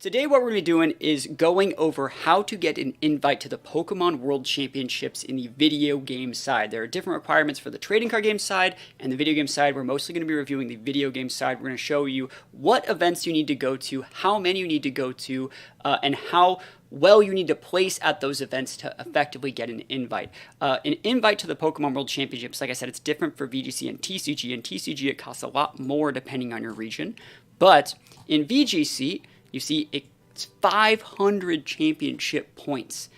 Today what we're going to be doing is going over how to get an invite to the Pokemon World Championships in the video game side. There are different requirements for the trading card game side and the video game side. We're mostly going to be reviewing the video game side. We're going to show you what events you need to go to, how many you need to go to, and how well you need to place at those events to effectively get an invite. An invite to the Pokemon World Championships, like I said, it's different for VGC and TCG. In TCG, it costs a lot more depending on your region. But in VGC, you see, it's 500 championship points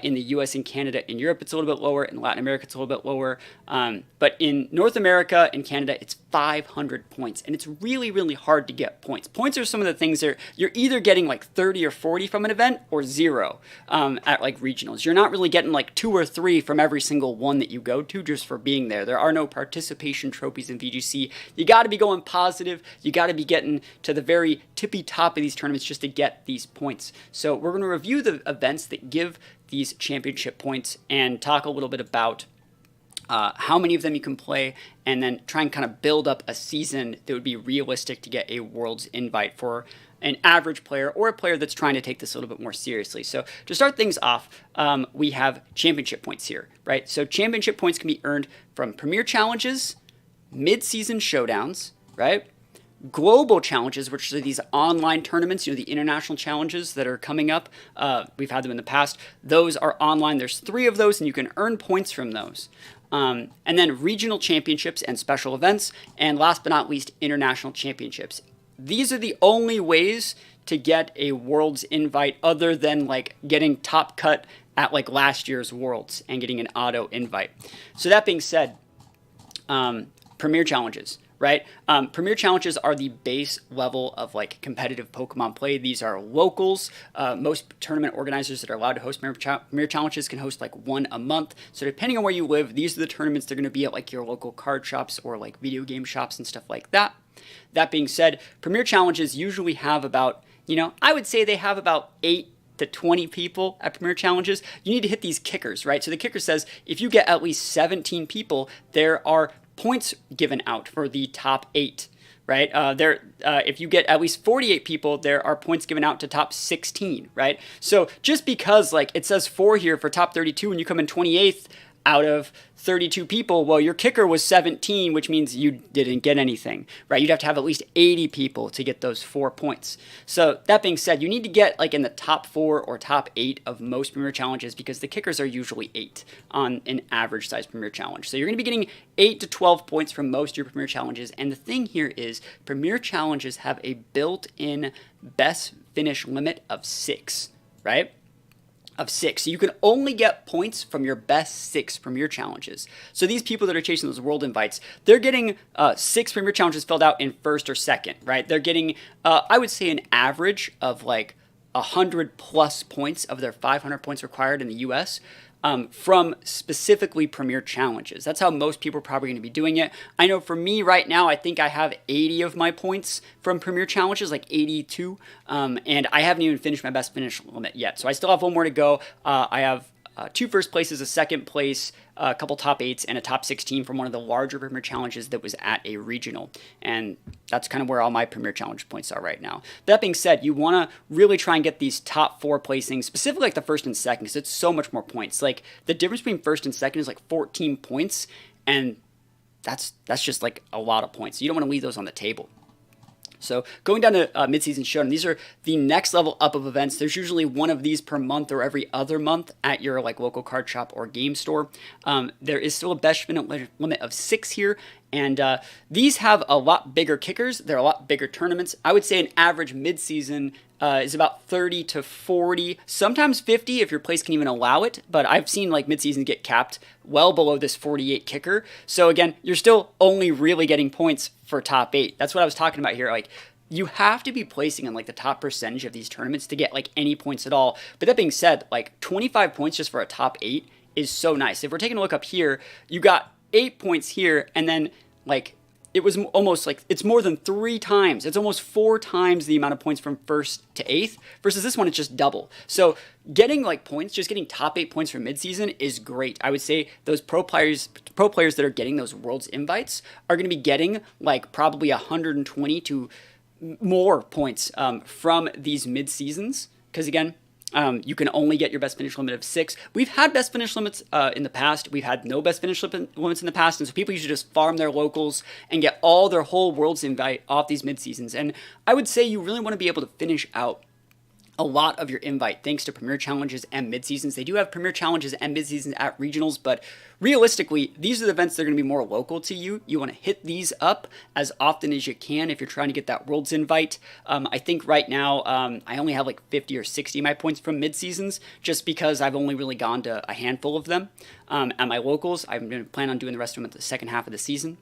in the US and Canada. In Europe, it's a little bit lower. In Latin America, it's a little bit lower. But in North America and Canada, it's 500 points. And it's really, really hard to get points. Points are some of the things that you're either getting like 30 or 40 from an event or 0 at like regionals. You're not really getting like 2 or 3 from every single one that you go to just for being there. There are no participation trophies in VGC. You got to be going positive. You got to be getting to the very tippy top of these tournaments just to get these points. So we're going to review the events that give these championship points and talk a little bit about how many of them you can play, and then try and kind of build up a season that would be realistic to get a Worlds invite for an average player or a player that's trying to take this a little bit more seriously. So to start things off, we have championship points here, right? So championship points can be earned from Premier Challenges, Midseason Showdowns, right? Global challenges, which are these online tournaments, the international challenges that are coming up. We've had them in the past. Those are online. There's 3 of those, and you can earn points from those. And then regional championships and special events. And last but not least, international championships. These are the only ways to get a Worlds invite other than like getting top cut at like last year's Worlds and getting an auto invite. So that being said, Premier Challenges. Right? Premier Challenges are the base level of like competitive Pokemon play. These are locals. Most tournament organizers that are allowed to host Premier Challenges can host like 1 a month. So depending on where you live, these are the tournaments they're going to be at like your local card shops or like video game shops and stuff like that. That being said, Premier Challenges usually have about, I would say they have about 8 to 20 people at Premier Challenges. You need to hit these kickers, right? So the kicker says if you get at least 17 people, there are points given out for the top 8, right? If you get at least 48 people, there are points given out to top 16, right? So just because like it says 4 here for top 32 and you come in 28th out of 32 people, well, your kicker was 17, which means you didn't get anything, right? You'd have to have at least 80 people to get those 4 points. So that being said, you need to get like in the top 4 or top 8 of most Premier Challenges because the kickers are usually 8 on an average size Premier Challenge. So you're going to be getting 8 to 12 points from most of your Premier Challenges. And the thing here is Premier Challenges have a built-in best finish limit of 6, right? Of 6. So you can only get points from your best 6 Premier Challenges. So these people that are chasing those World Invites, they're getting 6 Premier Challenges filled out in 1st or 2nd, right? They're getting, I would say, an average of like 100 plus points of their 500 points required in the US from specifically Premier Challenges. That's how most people are probably going to be doing it. I know for me right now, I think I have 80 of my points from Premier Challenges, like 82, and I haven't even finished my best finish limit yet. So I still have 1 more to go. I have 2 first places, a 2nd place, a couple top 8s, and a top 16 from one of the larger Premier Challenges that was at a regional. And that's kind of where all my Premier Challenge points are right now. That being said, you want to really try and get these top 4 placings, specifically like the 1st and 2nd, because it's so much more points. Like the difference between 1st and 2nd is like 14 points, and that's just like a lot of points. So you don't want to leave those on the table. So going down to Midseason Showdown, these are the next level up of events. There's usually 1 of these per month or every other month at your like local card shop or game store. There is still a best limit of 6 here, and these have a lot bigger kickers. They're a lot bigger tournaments. I would say an average midseason is about 30 to 40, sometimes 50 if your place can even allow it, but I've seen like midseason get capped well below this 48 kicker. So again, you're still only really getting points for top 8. That's what I was talking about here. Like you have to be placing in like the top percentage of these tournaments to get like any points at all. But that being said, like 25 points just for a top 8 is so nice. If we're taking a look up here, you got 8 points here, and then like it was almost like it's more than 3 times. It's almost 4 times the amount of points from 1st to 8th versus this one, it's just double. So getting like points, just getting top 8 points from midseason is great. I would say those pro players that are getting those Worlds invites are going to be getting like probably 120 to more points from these mid-seasons, because again, you can only get your best finish limit of 6. We've had best finish limits in the past. We've had no best finish limits in the past, and so people usually just farm their locals and get all their whole Worlds invite off these mid-seasons. And I would say you really want to be able to finish out a lot of your invite thanks to Premier Challenges and Mid-Seasons. They do have Premier Challenges and Mid-Seasons at Regionals, but realistically, these are the events that are going to be more local to you. You want to hit these up as often as you can if you're trying to get that Worlds invite. I think right now I only have like 50 or 60 of my points from Mid-Seasons just because I've only really gone to a handful of them at my locals. I'm going to plan on doing the rest of them at the second half of the season.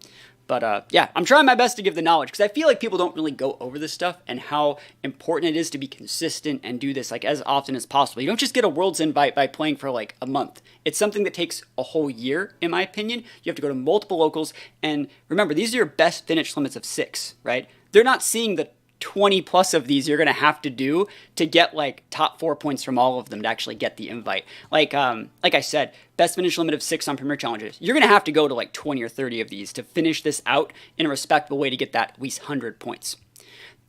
But yeah, I'm trying my best to give the knowledge because I feel like people don't really go over this stuff and how important it is to be consistent and do this like as often as possible. You don't just get a Worlds invite by playing for like a month. It's something that takes a whole year, in my opinion. You have to go to multiple locals. And remember, these are your best finish limits of 6, right? They're not seeing the 20 plus of these you're going to have to do to get like top 4 points from all of them to actually get the invite. Like I said, best finish limit of 6 on Premier Challenges. You're going to have to go to like 20 or 30 of these to finish this out in a respectable way to get that at least 100 points.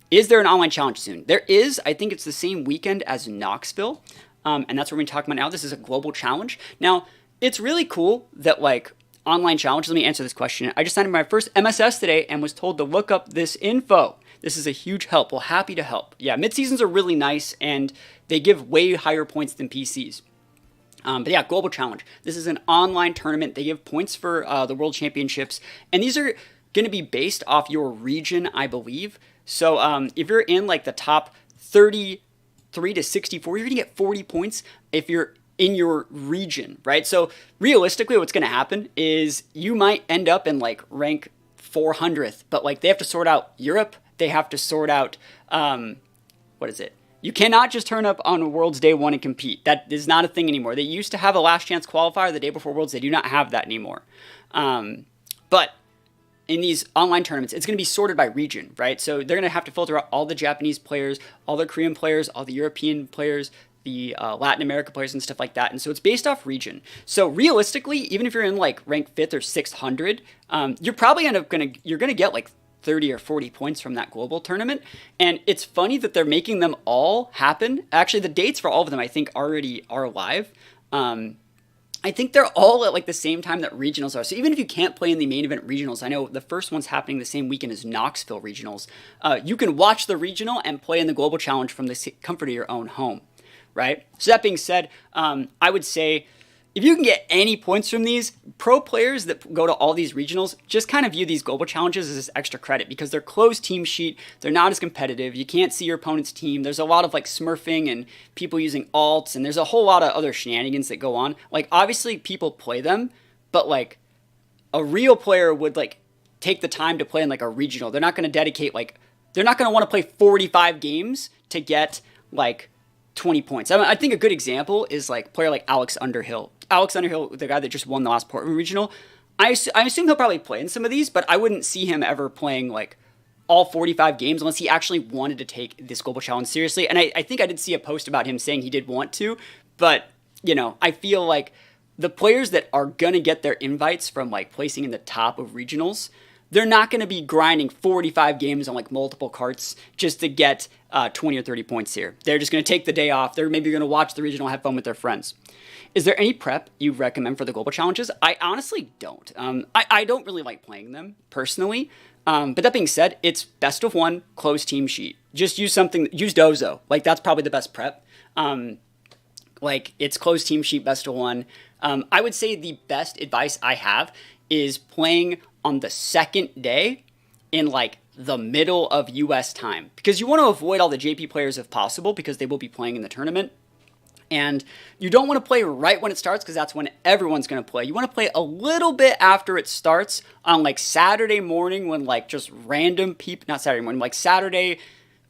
Is there an online challenge soon? There is. I think it's the same weekend as Knoxville. And that's what we're going to talk about now. This is a global challenge. Now, it's really cool that like online challenges. Let me answer this question. I just signed my first MSS today and was told to look up this info. This is a huge help. Well, happy to help. Yeah, mid-seasons are really nice, and they give way higher points than PCs. But yeah, Global Challenge. This is an online tournament. They give points for the World Championships, and these are going to be based off your region, I believe. So if you're in like the top 33 to 64, you're going to get 40 points if you're in your region, right? So realistically, what's going to happen is you might end up in like rank 400th, but like they have to sort out Europe. They have to sort out, what is it? You cannot just turn up on Worlds Day 1 and compete. That is not a thing anymore. They used to have a last chance qualifier the day before Worlds. They do not have that anymore. But in these online tournaments, it's going to be sorted by region, right? So they're going to have to filter out all the Japanese players, all the Korean players, all the European players, the Latin America players and stuff like that. And so it's based off region. So realistically, even if you're in like rank 5th or 600, you're probably you're going to get like 30 or 40 points from that global tournament. And it's funny that they're making them all happen. Actually, the dates for all of them, I think, already are live. I think they're all at like the same time that regionals are. So even if you can't play in the main event regionals, I know the first one's happening the same weekend as Knoxville regionals. You can watch the regional and play in the global challenge from the comfort of your own home, right? So that being said, I would say if you can get any points from these, pro players that go to all these regionals just kind of view these global challenges as extra credit because they're closed team sheet. They're not as competitive. You can't see your opponent's team. There's a lot of like smurfing and people using alts, and there's a whole lot of other shenanigans that go on. Like obviously people play them, but like a real player would like take the time to play in like a regional. They're not going to dedicate they're not going to want to play 45 games to get like 20 points. I think a good example is like a player like Alex Underhill. Alex Underhill, the guy that just won the last Portland regional, I assume he'll probably play in some of these, but I wouldn't see him ever playing like all 45 games unless he actually wanted to take this global challenge seriously. And I think I did see a post about him saying he did want to, but you know, I feel like the players that are going to get their invites from like placing in the top of regionals, they're not going to be grinding 45 games on like multiple carts just to get 20 or 30 points here. They're just going to take the day off. They're maybe going to watch the regional, have fun with their friends. Is there any prep you recommend for the global challenges? I honestly don't. I don't really like playing them personally. But that being said, it's best of 1, closed team sheet. Just use Dozo. Like that's probably the best prep. Like it's closed team sheet, best of 1. I would say the best advice I have is playing on the second day in like the middle of US time, because you want to avoid all the JP players if possible because they will be playing in the tournament. And you don't want to play right when it starts because that's when everyone's going to play. You want to play a little bit after it starts on like Saturday morning when like just random people, not Saturday morning, like Saturday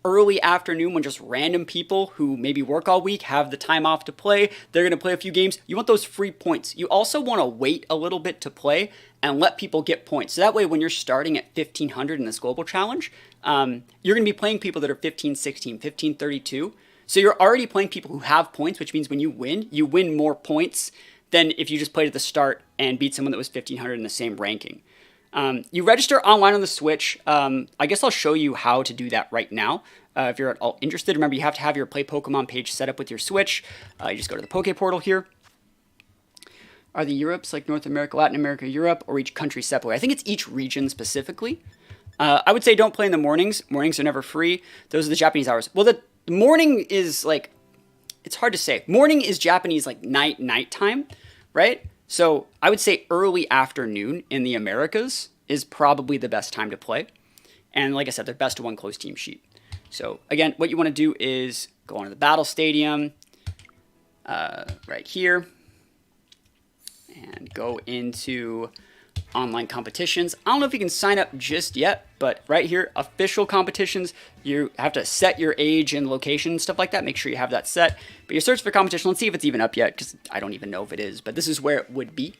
early afternoon when just random people who maybe work all week have the time off to play. They're going to play a few games. You want those free points. You also want to wait a little bit to play and let people get points. So that way when you're starting at 1500 in this global challenge, you're going to be playing people that are 1516, 1532. So you're already playing people who have points, which means when you win more points than if you just played at the start and beat someone that was 1500 in the same ranking. You register online on the Switch. I guess I'll show you how to do that right now. If you're at all interested, remember you have to have your Play Pokemon page set up with your Switch. You just go to the Poke Portal here. Are the Europes like North America, Latin America, Europe, or each country separately? I think it's each region specifically. I would say don't play in the mornings. Mornings are never free. Those are the Japanese hours. Well, the morning is like, it's hard to say. Morning is Japanese like nighttime, right? So I would say early afternoon in the Americas is probably the best time to play. And like I said, they're best of one closed team sheet. So again, what you want to do is go onto the battle stadium right here and go into online competitions. I don't know if you can sign up just yet, but right here, official competitions, you have to set your age and location and stuff like that. Make sure you have that set. But you search for competition. Let's see if it's even up yet, because I don't even know if it is, but this is where it would be.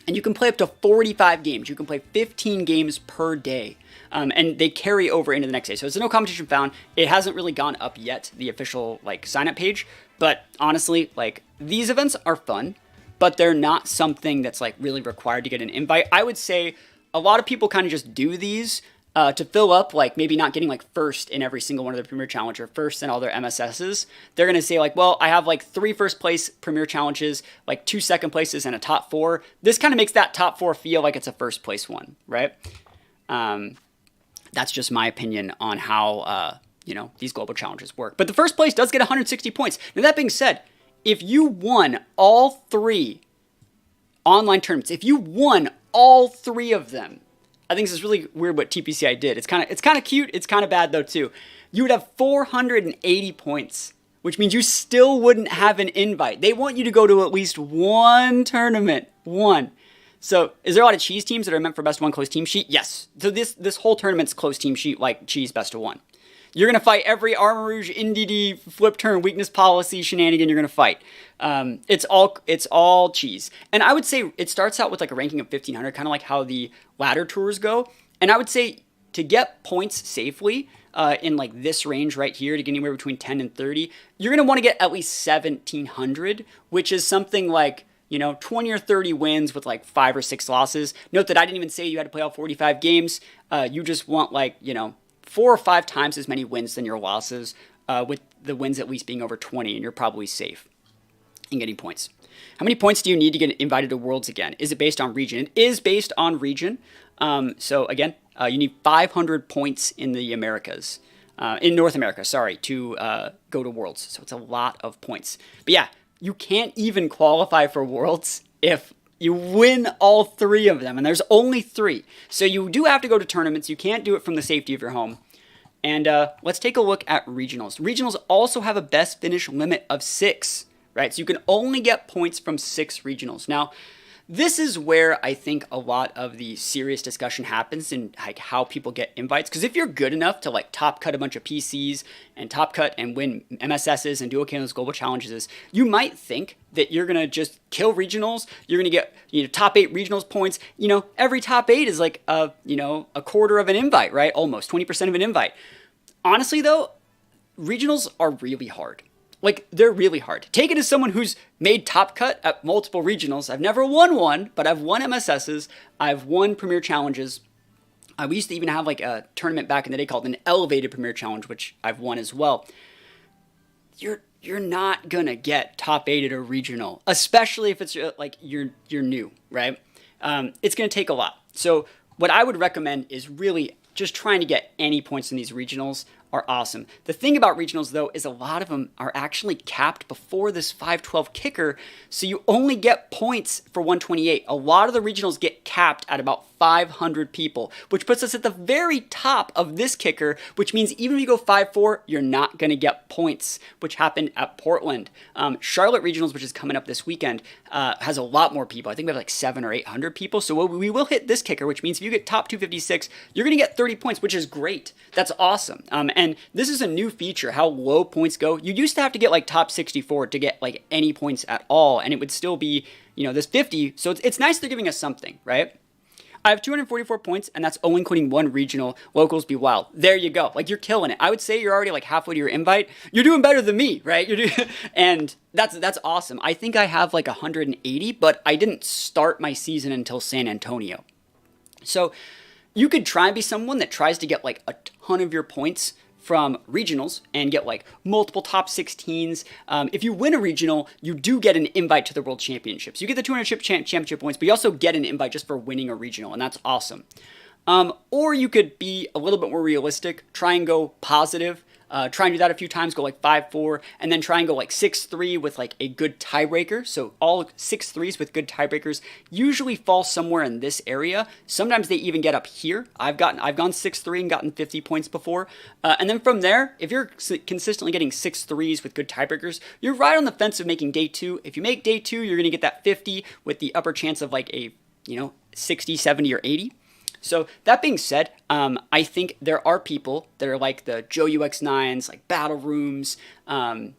And you can play up to 45 games. You can play 15 games per day. And they carry over into the next day. So there's no competition found. It hasn't really gone up yet, the official like sign up page. But honestly, like these events are fun, but they're not something that's like really required to get an invite. I would say a lot of people kind of just do these to fill up, like maybe not getting like first in every single one of the Premier Challenge or first in all their MSSs. They're going to say like, well, I have like 3 first place Premier Challenges, like 2 second places and a top 4. This kind of makes that top 4 feel like it's a first place one, right? That's just my opinion on how, these global challenges work. But the first place does get 160 points. Now that being said, if you won all 3 online tournaments, if you won all 3 of them, I think this is really weird what TPCI did. It's kind of cute. It's kind of bad though too. You would have 480 points, which means you still wouldn't have an invite. They want you to go to at least one tournament. One. So is there a lot of cheese teams that are meant for best of one closed team sheet? Yes. So this whole tournament's closed team sheet like cheese best of one. You're going to fight every Armor Rouge, NDD, flip turn, weakness policy, shenanigan you're going to fight. It's all cheese. And I would say it starts out with like a ranking of 1,500, kind of like how the ladder tours go. And I would say to get points safely in like this range right here, to get anywhere between 10 and 30, you're going to want to get at least 1,700, which is something like, 20 or 30 wins with like 5 or 6 losses. Note that I didn't even say you had to play all 45 games. You just want like, 4 or 5 times as many wins than your losses, with the wins at least being over 20, and you're probably safe in getting points. How many points do you need to get invited to Worlds again? Is it based on region? It is based on region. So again, you need 500 points in the Americas, in North America, sorry, to go to Worlds. So it's a lot of points. But yeah, you can't even qualify for Worlds if you win all 3 of them, and there's only 3. So you do have to go to tournaments. You can't do it from the safety of your home. And let's take a look at regionals. Regionals also have a best finish limit of 6, right? So you can only get points from 6 regionals. Now, this is where I think a lot of the serious discussion happens in like how people get invites. Because if you're good enough to like top cut a bunch of PCs and top cut and win MSSs and do okay on those global challenges, you might think that you're gonna just kill regionals. You're gonna get top 8 regionals points. Every top 8 is like a quarter of an invite, right? Almost 20% of an invite. Honestly though, regionals are really hard. Like, they're really hard. Take it as someone who's made top cut at multiple regionals. I've never won one, but I've won MSSs. I've won Premier Challenges. We used to even have like a tournament back in the day called an Elevated Premier Challenge, which I've won as well. You're not gonna get top 8 at a regional, especially if it's like you're new, right? It's gonna take a lot. So what I would recommend is really just trying to get any points in these regionals are awesome. The thing about regionals, though, is a lot of them are actually capped before this 512 kicker, so you only get points for 128. A lot of the regionals get capped at about 500 people, which puts us at the very top of this kicker, which means even if you go 5-4, you're not going to get points, which happened at Portland. Charlotte Regionals, which is coming up this weekend, has a lot more people. I think we have like 700 or 800 people, so we will hit this kicker, which means if you get top 256, you're going to get 30 points, which is great. That's awesome. And this is a new feature, how low points go. You used to have to get like top 64 to get like any points at all, and it would still be, this 50. So it's nice they're giving us something, right? I have 244 points, and that's only including 1 regional. Locals be wild. There you go. Like, you're killing it. I would say you're already like halfway to your invite. You're doing better than me, right? And that's awesome. I think I have like 180, but I didn't start my season until San Antonio. So you could try and be someone that tries to get like a ton of your points from regionals and get like multiple top 16s. If you win a regional, you do get an invite to the World Championships. You get the 200 championship points, but you also get an invite just for winning a regional, and that's awesome. Or you could be a little bit more realistic, try and go positive. Try and do that a few times, go like 5-4, and then try and go like 6-3 with like a good tiebreaker. So all 6 threes with good tiebreakers usually fall somewhere in this area. Sometimes they even get up here. I've gone 6-3 and gotten 50 points before. And then from there, if you're consistently getting 6 threes with good tiebreakers, you're right on the fence of making day 2. If you make day 2, you're going to get that 50 with the upper chance of like a, 60, 70, or 80. So that being said, I think there are people that are like the Joe UX9s, like Battle Rooms, I'm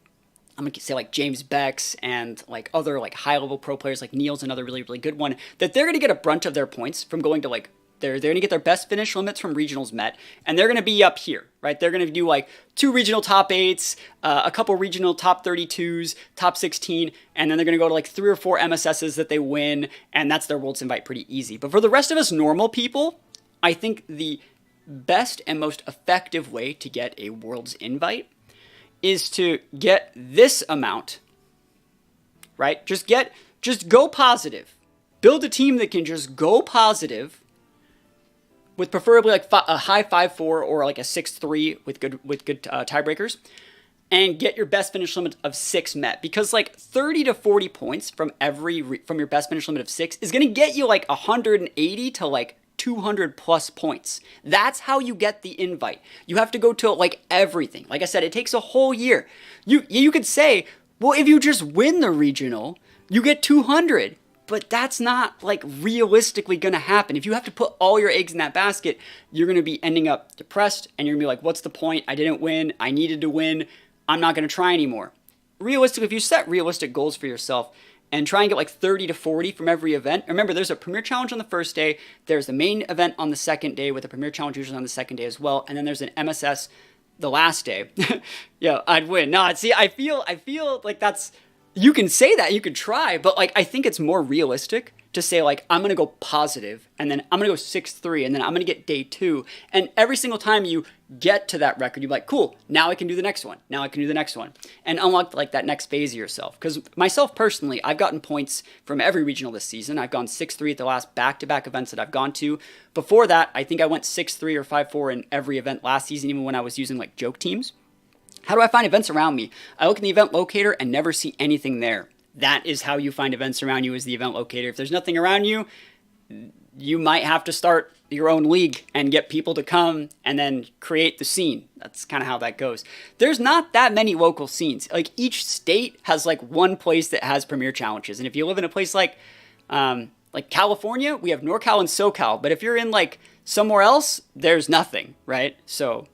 going to say like James Becks and like other like high-level pro players like Neil's another really, really good one, that they're going to get a brunt of their points from going to like, they're going to get their best finish limits from regionals met, and they're going to be up here, right? They're going to do like 2 regional top 8s, a couple regional top 32s, top 16, and then they're going to go to like 3 or 4 MSSs that they win, and that's their Worlds invite pretty easy. But for the rest of us normal people, I think the best and most effective way to get a Worlds invite is to get this amount, right? Just go positive. Build a team that can just go positive with preferably like a high 5-4 or like a 6-3 with good tiebreakers, and get your best finish limit of 6 met. Because like 30 to 40 points from your best finish limit of 6 is going to get you like 180 to like 200 plus points. That's how you get the invite. You have to go to like everything. Like I said, it takes a whole year. You could say, well, if you just win the regional, you get 200. But that's not like realistically going to happen. If you have to put all your eggs in that basket, you're going to be ending up depressed, and you're going to be like, what's the point? I didn't win. I needed to win. I'm not going to try anymore. Realistically, if you set realistic goals for yourself and try and get like 30 to 40 from every event. Remember, there's a Premier Challenge on the first day. There's the main event on the second day with a Premier Challenge usually on the second day as well. And then there's an MSS the last day. Yeah, I'd win. No, see, I feel like that's, you can say that, you could try, but like, I think it's more realistic to say like, I'm going to go positive, and then I'm going to go 6-3, and then I'm going to get day 2. And every single time you get to that record, you're like, cool, now I can do the next one. Now I can do the next one. And unlock like that next phase of yourself. Because myself personally, I've gotten points from every regional this season. I've gone 6-3 at the last back-to-back events that I've gone to. Before that, I think I went 6-3 or 5-4 in every event last season, even when I was using like joke teams. How do I find events around me? I look in the event locator and never see anything there. That is how you find events around you, is the event locator. If there's nothing around you, you might have to start your own league and get people to come and then create the scene. That's kind of how that goes. There's not that many local scenes. Like each state has like one place that has premier challenges. And if you live in a place like California, we have NorCal and SoCal. But if you're in like somewhere else, there's nothing, right? So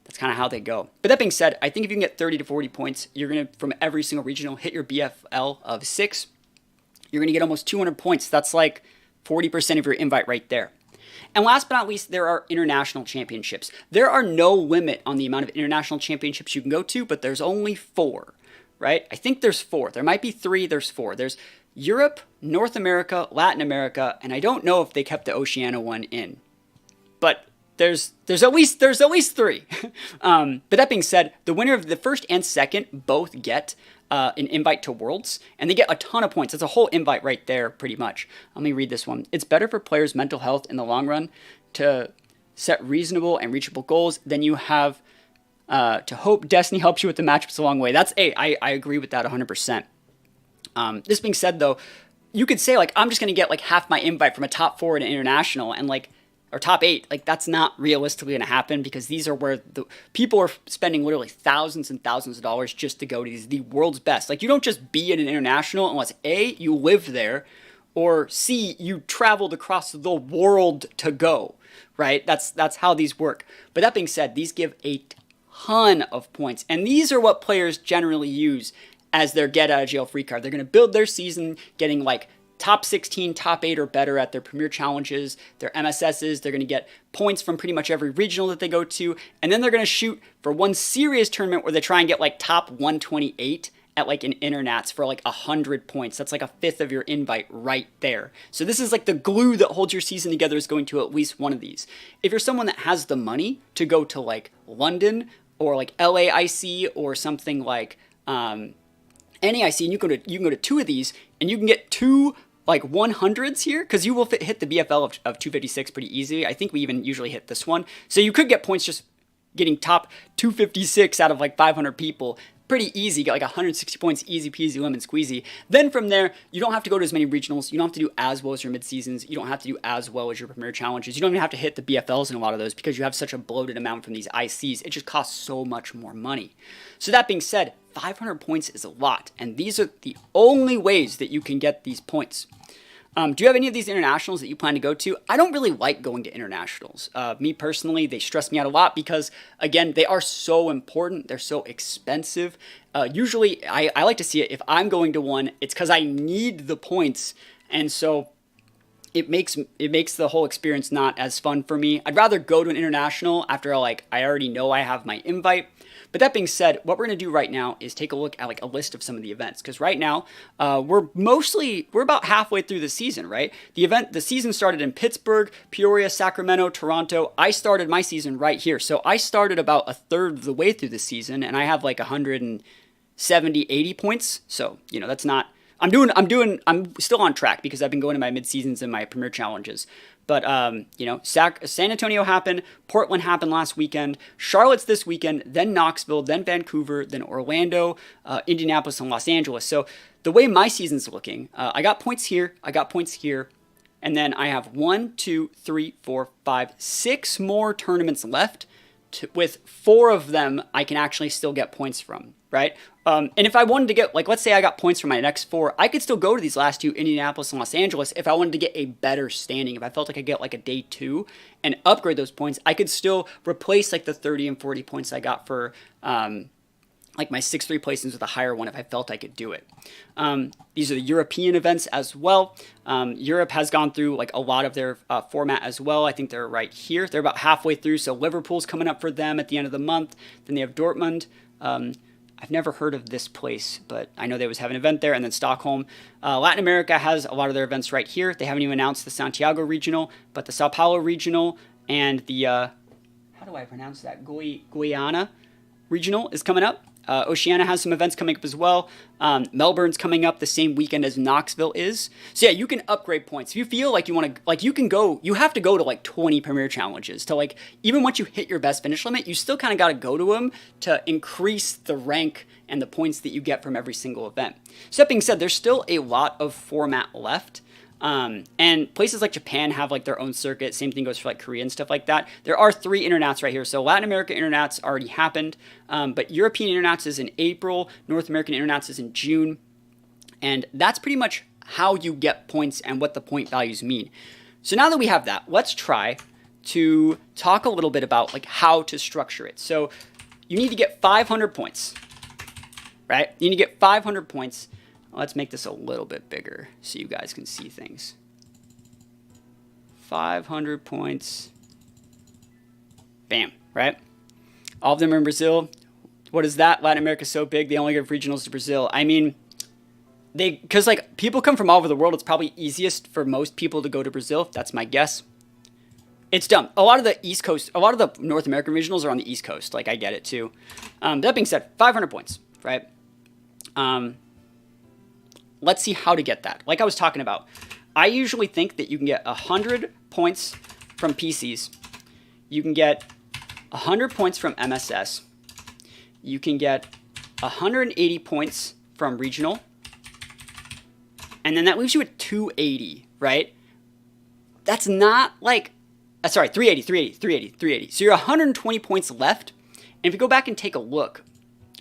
that's kind of how they go. But that being said, I think if you can get 30 to 40 points, you're going to, from every single regional, hit your BFL of 6. You're going to get almost 200 points. That's like 40% of your invite right there. And last but not least, there are international championships. There are no limit on the amount of international championships you can go to, but there's only 4, right? I think there's 4. There might be 3, there's 4. There's Europe, North America, Latin America, and I don't know if they kept the Oceania one in. But there's at least 3. But that being said, the winner of the first and second both get an invite to Worlds, and they get a ton of points. It's a whole invite right there, pretty much. Let me read this one. It's better for players' mental health in the long run to set reasonable and reachable goals than you have to hope destiny helps you with the matchups along the way. I agree with that 100%. This being said, though, you could say, like, I'm just going to get, like, half my invite from a top 4 in an international, and, like, or top 8, like that's not realistically going to happen, because these are where the people are spending literally thousands and thousands of dollars just to go to the world's best. Like you don't just be at an international unless A, you live there, or C, you traveled across the world to go, right? That's how these work. But that being said, these give a ton of points, and these are what players generally use as their get out of jail free card. They're going to build their season getting like top 16, top 8 or better at their premier challenges, their MSSs. They're going to get points from pretty much every regional that they go to. And then they're going to shoot for one serious tournament where they try and get like top 128 at like an internats for like 100 points. That's like a fifth of your invite right there. So this is like the glue that holds your season together, is going to at least one of these. If you're someone that has the money to go to like London or like LAIC or something like NAIC, and you can go to two of these, and you can get two like 100s here, because you will hit the BFL of 256 pretty easy. I think we even usually hit this one. So you could get points just getting top 256 out of like 500 people. Pretty easy, get like 160 points, easy peasy, lemon squeezy. Then from there, you don't have to go to as many regionals. You don't have to do as well as your mid-seasons. You don't have to do as well as your premier challenges. You don't even have to hit the BFLs in a lot of those, because you have such a bloated amount from these ICs. It just costs so much more money. So that being said, 500 points is a lot, and these are the only ways that you can get these points. Do you have any of these internationals that you plan to go to? I don't really like going to internationals. Me personally, they stress me out a lot because, again, they are so important. They're so expensive. Usually, I like to see it. If I'm going to one, it's because I need the points. And so it makes the whole experience not as fun for me. I'd rather go to an international after I already know I have my invite. But that being said, what we're going to do right now is take a look at like a list of some of the events, because right now we're about halfway through the season, right? The season started in Pittsburgh, Peoria, Sacramento, Toronto. I started my season right here. So I started about a third of the way through the season, and I have like 170, 80 points. So, that's not, I'm still on track because I've been going to my mid-seasons and my premier challenges. But, San Antonio happened, Portland happened last weekend, Charlotte's this weekend, then Knoxville, then Vancouver, then Orlando, Indianapolis, and Los Angeles. So the way my season's looking, I got points here, and then I have 1, 2, 3, 4, 5, 6 more tournaments left. With 4 of them, I can actually still get points from, right? And if I wanted to get, let's say I got points from my next 4, I could still go to these last 2, Indianapolis and Los Angeles, if I wanted to get a better standing. If I felt like I could get like a day 2 and upgrade those points, I could still replace like the 30 and 40 points I got for like my 6-3 placements with a higher one if I felt I could do it. These are the European events as well. Europe has gone through like a lot of their format as well. I think they're right here. They're about halfway through, so Liverpool's coming up for them at the end of the month. Then they have Dortmund. I've never heard of this place, but I know they was having an event there, and then Stockholm. Latin America has a lot of their events right here. They haven't even announced the Santiago Regional, but the Sao Paulo Regional and the, how do I pronounce that? Guyana Regional is coming up. Oceania has some events coming up as well. Melbourne's coming up the same weekend as Knoxville is. So yeah, you can upgrade points. If you feel like you want to, you have to go to like 20 premier challenges to even once you hit your best finish limit, you still kind of got to go to them to increase the rank and the points that you get from every single event. So that being said, there's still a lot of format left. And places like Japan have like their own circuit. Same thing goes for like Korea and stuff like that. There are 3 internats right here. So Latin America internats already happened, but European internats is in April, North American internats is in June, and that's pretty much how you get points and what the point values mean. So now that we have that, let's try to talk a little bit about like how to structure it. So you need to get 500 points, right? You need to get 500 points. Let's make this a little bit bigger so you guys can see things. 500 points. Bam, right? All of them are in Brazil. What is that? Latin America's so big, they only give regionals to Brazil. I mean, because like people come from all over the world, it's probably easiest for most people to go to Brazil. That's my guess. It's dumb. A lot of the East Coast, a lot of the North American regionals are on the East Coast. Like, I get it too. That being said, 500 points, right? Let's see how to get that. Like I was talking about, I usually think that you can get 100 points from PCs. You can get 100 points from MSS. You can get 180 points from regional. And then that leaves you at 280, right? That's not like, sorry, 380. So you're 120 points left. And if you go back and take a look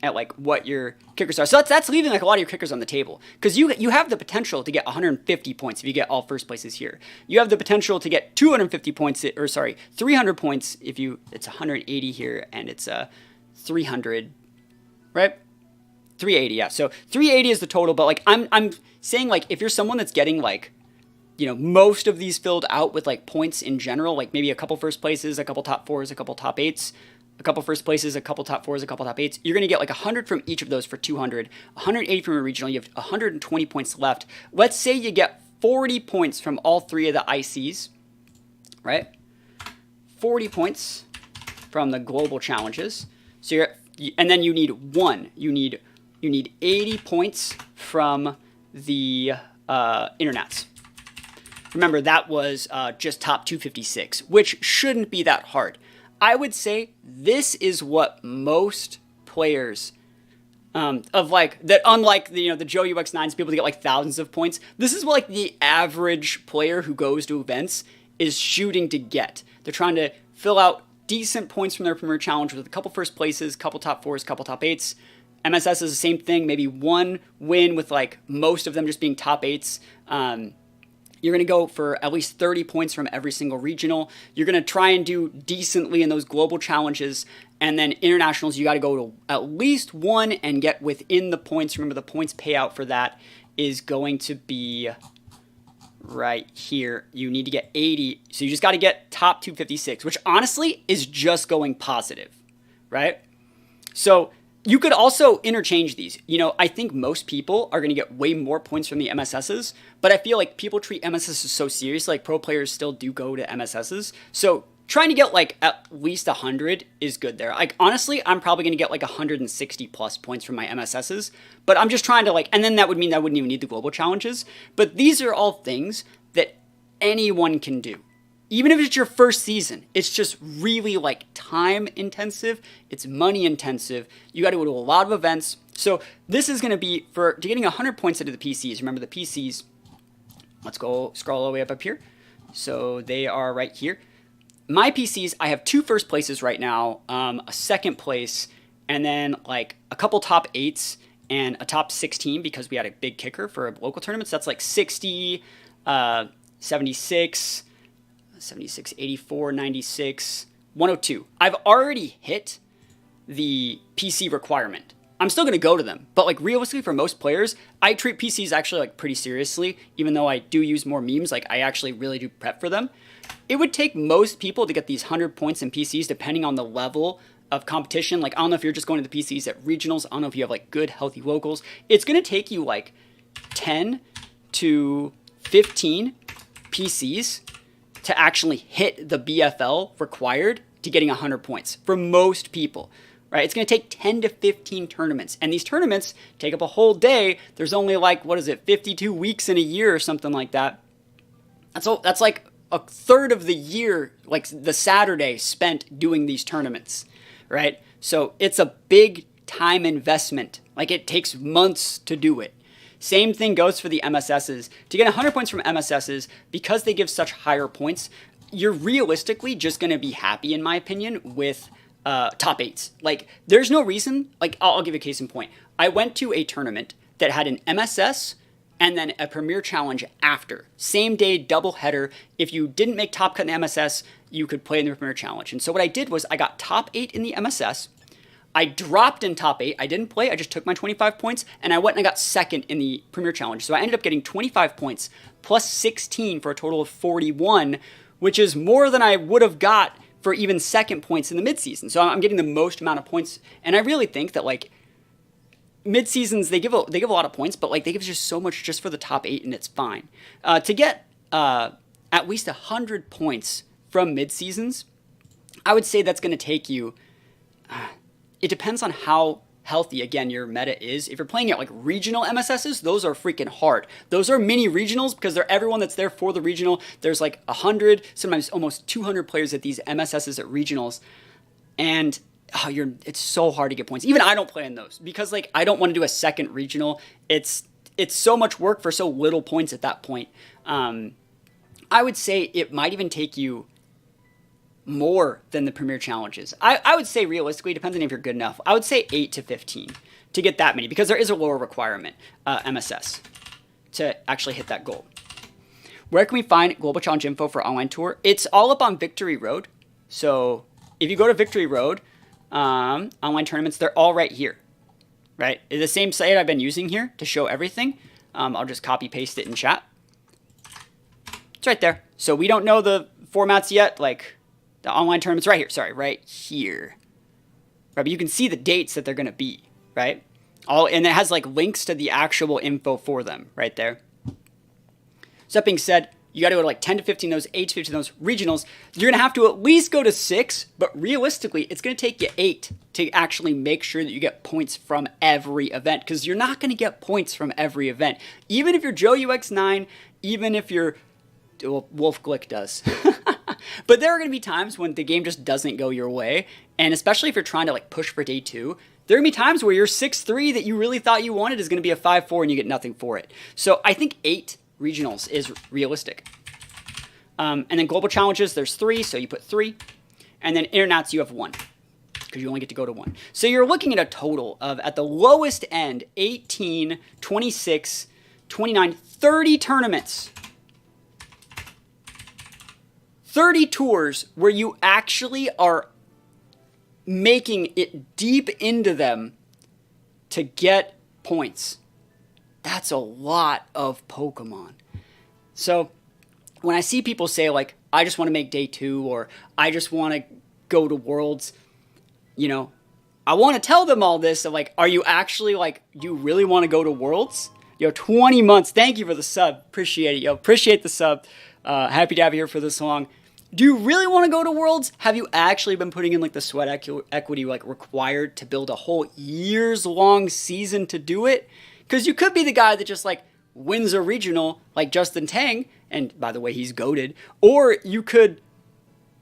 at like what your kickers are. So that's leaving like a lot of your kickers on the table, because you have the potential to get 150 points if you get all first places here. You have the potential to get 250 points, 300 points if it's 180 here and it's 300, right? 380, yeah. So 380 is the total, but like I'm saying, like if you're someone that's getting like, most of these filled out with like points in general, like maybe a couple first places, a couple top 4s, a couple top 8s, a couple first places, a couple top fours, a couple top eights. You're going to get like 100 from each of those for 200, 180 from a regional. You have 120 points left. Let's say you get 40 points from all three of the ICs, right? 40 points from the global challenges. So and then you need one. You need 80 points from the internats. Remember, that was just top 256, which shouldn't be that hard. I would say this is what most players of like that, unlike the the Joe UX9s, people to get like thousands of points. This is what like the average player who goes to events is shooting to get. They're trying to fill out decent points from their premier challenge with a couple first places, couple top fours, couple top eights. MSS is the same thing, maybe one win with like most of them just being top eights. You're going to go for at least 30 points from every single regional. You're going to try and do decently in those global challenges. And then internationals, you got to go to at least one and get within the points. Remember, the points payout for that is going to be right here. You need to get 80. So you just got to get top 256, which honestly is just going positive, right? So you could also interchange these. I think most people are going to get way more points from the MSSs, but I feel like people treat MSSs so seriously, like pro players still do go to MSSs. So trying to get like at least 100 is good there. Like honestly, I'm probably going to get like 160 plus points from my MSSs, but I'm just trying to like, and then that would mean I wouldn't even need the global challenges. But these are all things that anyone can do. Even if it's your first season, it's just really like time intensive. It's money intensive. You got to go to a lot of events. So this is going to be to getting 100 points into the PCs. Remember the PCs, let's go scroll all the way up here. So they are right here. My PCs, I have 2 first places right now, a second place, and then like a couple top 8s and a top 16 because we had a big kicker for local tournaments. That's like 60, 76, 76, 84, 96, 102. I've already hit the PC requirement. I'm still going to go to them, but like realistically for most players, I treat PCs actually like pretty seriously, even though I do use more memes, like I actually really do prep for them. It would take most people to get these 100 points in PCs depending on the level of competition. Like I don't know if you're just going to the PCs at regionals, I don't know if you have like good healthy locals. It's going to take you like 10 to 15 PCs to actually hit the BFL required to getting 100 points for most people, right? It's going to take 10 to 15 tournaments, and these tournaments take up a whole day. There's only like, 52 weeks in a year or something like that. That's like a third of the year, like the Saturday spent doing these tournaments, right? So it's a big time investment. Like it takes months to do it. Same thing goes for the MSSs. To get 100 points from MSSs, because they give such higher points, you're realistically just going to be happy, in my opinion, with top 8s. Like, there's no reason. Like, I'll give you a case in point. I went to a tournament that had an MSS and then a Premier Challenge after. Same day, double header. If you didn't make top cut in the MSS, you could play in the Premier Challenge. And so what I did was I got top 8 in the MSS. I dropped in top 8. I didn't play. I just took my 25 points, and I went and I got second in the Premier Challenge. So I ended up getting 25 points plus 16 for a total of 41, which is more than I would have got for even second points in the midseason. So I'm getting the most amount of points, and I really think that like mid-seasons, they give a lot of points, but like they give just so much just for the top 8, and it's fine. To get at least 100 points from mid-seasons, I would say that's going to take you... it depends on how healthy, again, your meta is. If you're playing at like regional MSSs, those are freaking hard. Those are mini regionals because they're everyone that's there for the regional. There's like 100, sometimes almost 200 players at these MSSs at regionals. And it's so hard to get points. Even I don't play in those because like I don't want to do a second regional. It's so much work for so little points at that point. I would say it might even take you more than the Premier Challenges. I would say realistically, depending if you're good enough, I would say 8 to 15 to get that many because there is a lower requirement, MSS, to actually hit that goal. Where can we find Global Challenge info for online tour? It's all up on Victory Road. So if you go to Victory Road, online tournaments, they're all right here, right? It's the same site I've been using here to show everything. I'll just copy paste it in chat. It's right there. So we don't know the formats yet, like the online tournaments right here. Sorry, right here. right? But you can see the dates that they're going to be, right? And it has like links to the actual info for them right there. So that being said, you got to go to like 10 to 15 of those, 8 to 15 of those regionals. You're going to have to at least go to 6, but realistically, it's going to take you 8 to actually make sure that you get points from every event, because you're not going to get points from every event. Even if you're Joe UX9, even if you're, well, Wolf Glick does. But there are going to be times when the game just doesn't go your way, and especially if you're trying to like push for day 2, there are going to be times where your 6-3 that you really thought you wanted is going to be a 5-4 and you get nothing for it. So I think 8 regionals is realistic. And then global challenges, there's 3, so you put 3. And then internats, you have 1, because you only get to go to 1. So you're looking at a total of, at the lowest end, 18, 26, 29, 30 tournaments. 30 tours where you actually are making it deep into them to get points. That's a lot of Pokemon. So when I see people say like, I just want to make day 2, or I just want to go to Worlds, you know, I want to tell them all this of like, are you actually like, you really want to go to Worlds? Yo, 20 months. Thank you for the sub. Appreciate it, yo. Appreciate the sub. Happy to have you here for this long. Do you really want to go to Worlds? Have you actually been putting in like the sweat equity like required to build a whole years-long season to do it? Because you could be the guy that just like wins a regional like Justin Tang, and by the way, he's goated. Or you could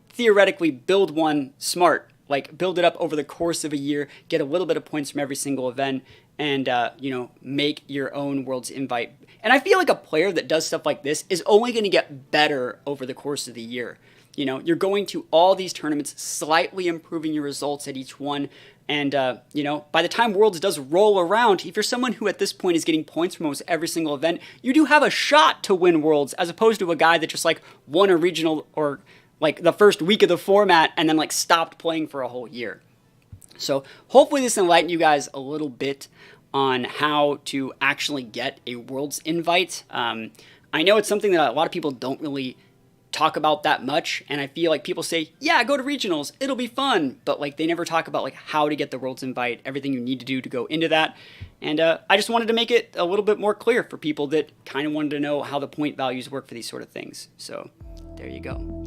theoretically build one smart, like build it up over the course of a year, get a little bit of points from every single event, and you know, make your own Worlds invite. And I feel like a player that does stuff like this is only going to get better over the course of the year. You know, you're going to all these tournaments, slightly improving your results at each one. And, you know, by the time Worlds does roll around, if you're someone who at this point is getting points from almost every single event, you do have a shot to win Worlds, as opposed to a guy that just like won a regional or like the first week of the format and then like stopped playing for a whole year. So hopefully this enlightened you guys a little bit on how to actually get a Worlds invite. I know it's something that a lot of people don't really talk about that much, and I feel like people say, yeah, go to regionals, it'll be fun, but like they never talk about like how to get the Worlds invite, everything you need to do to go into that. And I just wanted to make it a little bit more clear for people that kind of wanted to know how the point values work for these sort of things. So there you go.